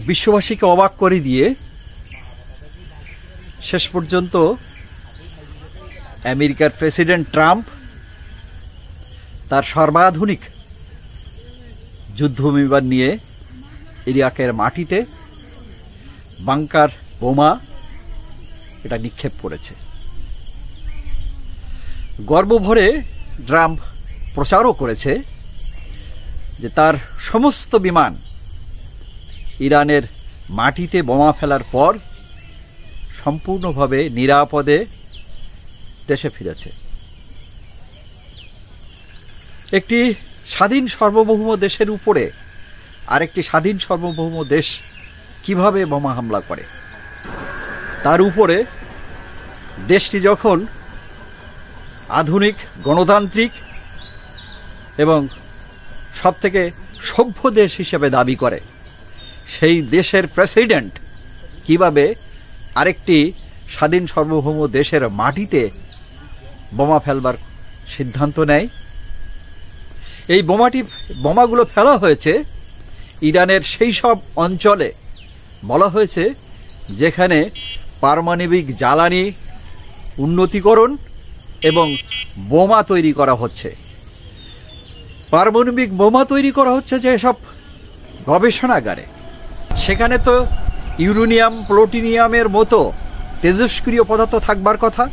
বিশ্ববাসীকে অবাক করে দিয়ে শেষ পর্যন্ত আমেরিকার প্রেসিডেন্ট ট্রাম্প তার সর্বাধুনিক যুদ্ধবিমান নিয়ে ইরাকের মাটিতে বাংকার বোমা এটা নিক্ষেপ করেছে। গর্বভরে ট্রাম্প প্রচারও করেছে যে তার সমস্ত বিমান ইরানের মাটিতে বোমা ফেলার পর সম্পূর্ণভাবে নিরাপদে দেশে ফিরেছে। একটি স্বাধীন সার্বভৌম দেশের উপরে আরেকটি স্বাধীন সার্বভৌম দেশ কিভাবে বোমা হামলা করে, তার উপরে দেশটি যখন আধুনিক গণতান্ত্রিক এবং সবথেকে সভ্য দেশ হিসেবে দাবি করে, সেই দেশের প্রেসিডেন্ট কিভাবে আরেকটি স্বাধীন সার্বভৌম দেশের মাটিতে বোমা ফেলবার সিদ্ধান্ত নেয়? এই বোমাগুলো ফেলা হয়েছে ইরানের সেই সব অঞ্চলে, বলা হয়েছে যেখানে পারমাণবিক জ্বালানি উন্নতিকরণ এবং বোমা তৈরি করা হচ্ছে। পারমাণবিক বোমা তৈরি করা হচ্ছে যে সব গবেষণাগারে, সেখানে তো ইউরেনিয়াম প্লুটোনিয়ামের মতো তেজস্ক্রিয় পদার্থ থাকবার কথা।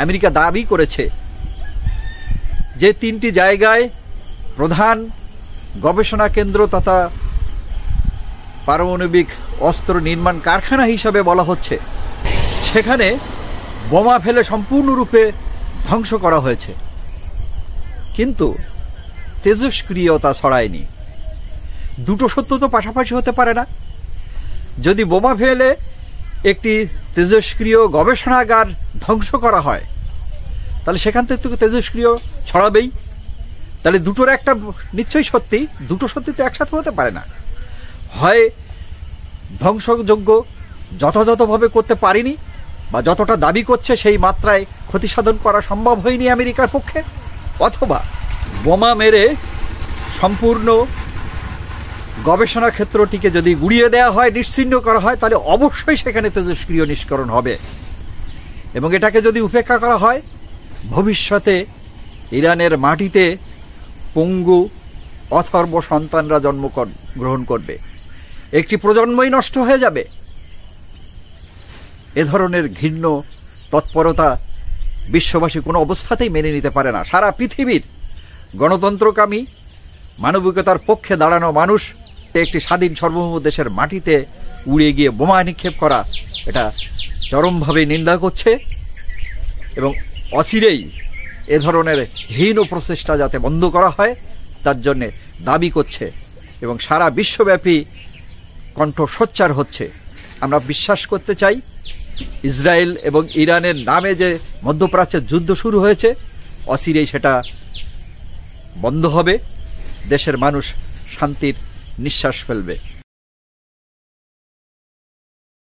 আমেরিকা দাবি করেছে যে 3টি জায়গায় প্রধান গবেষণা কেন্দ্র তথা পারমাণবিক অস্ত্র নির্মাণ কারখানা হিসাবে বলা হচ্ছে, সেখানে বোমা ফেলে সম্পূর্ণরূপে ধ্বংস করা হয়েছে, কিন্তু তেজস্ক্রিয়তা ছড়ায়নি। দুটো সত্য তো পাশাপাশি হতে পারে না। যদি বোমা ফেলে একটি তেজস্ক্রিয় গবেষণাগার ধ্বংস করা হয়, তাহলে সেখান থেকে তেজস্ক্রিয় ছড়াবেই। তাহলে দুটোর একটা নিশ্চয়ই সত্যি, দুটো সত্যি তো একসাথে হতে পারে না। হয় ধ্বংসযোগ্য যথাযথভাবে করতে পারিনি, বা যতটা দাবি করছে সেই মাত্রায় ক্ষতি সাধন করা সম্ভব হয়নি আমেরিকার পক্ষে, অথবা বোমা মেরে সম্পূর্ণ গবেষণা ক্ষেত্রটিকে যদি গুড়িয়ে দেওয়া হয়, নিশ্চিহ্ন করা হয়, তাহলে অবশ্যই সেখানে তেজস্ক্রিয় নিষ্করণ হবে। এবং এটাকে যদি উপেক্ষা করা হয়, ভবিষ্যতে ইরানের মাটিতে পঙ্গু অথর্ব সন্তানরা জন্মগ্রহণ করবে, একটি প্রজন্মই নষ্ট হয়ে যাবে। এ ধরনের ঘৃণ্য তৎপরতা বিশ্ববাসী কোনো অবস্থাতেই মেনে নিতে পারে না। সারা পৃথিবীর গণতন্ত্রকামী মানবিকতার পক্ষে দাঁড়ানো মানুষ একটি স্বাধীন সার্বভৌম দেশের মাটিতে উড়ে গিয়ে বোমা নিক্ষেপ করা, এটা চরমভাবে নিন্দা করছে এবং অচিরেই এ ধরনের হীন প্রচেষ্টা যাতে বন্ধ করা হয় তার জন্যে দাবি করছে এবং সারা বিশ্বব্যাপী কণ্ঠ সোচ্চার হচ্ছে। আমরা বিশ্বাস করতে চাই ইসরায়েল এবং ইরানের নামে যে মধ্যপ্রাচ্যের যুদ্ধ শুরু হয়েছে, অচিরেই সেটা বন্ধ হবে, দেশের মানুষ শান্তির নিঃশ্বাস ফেলবে।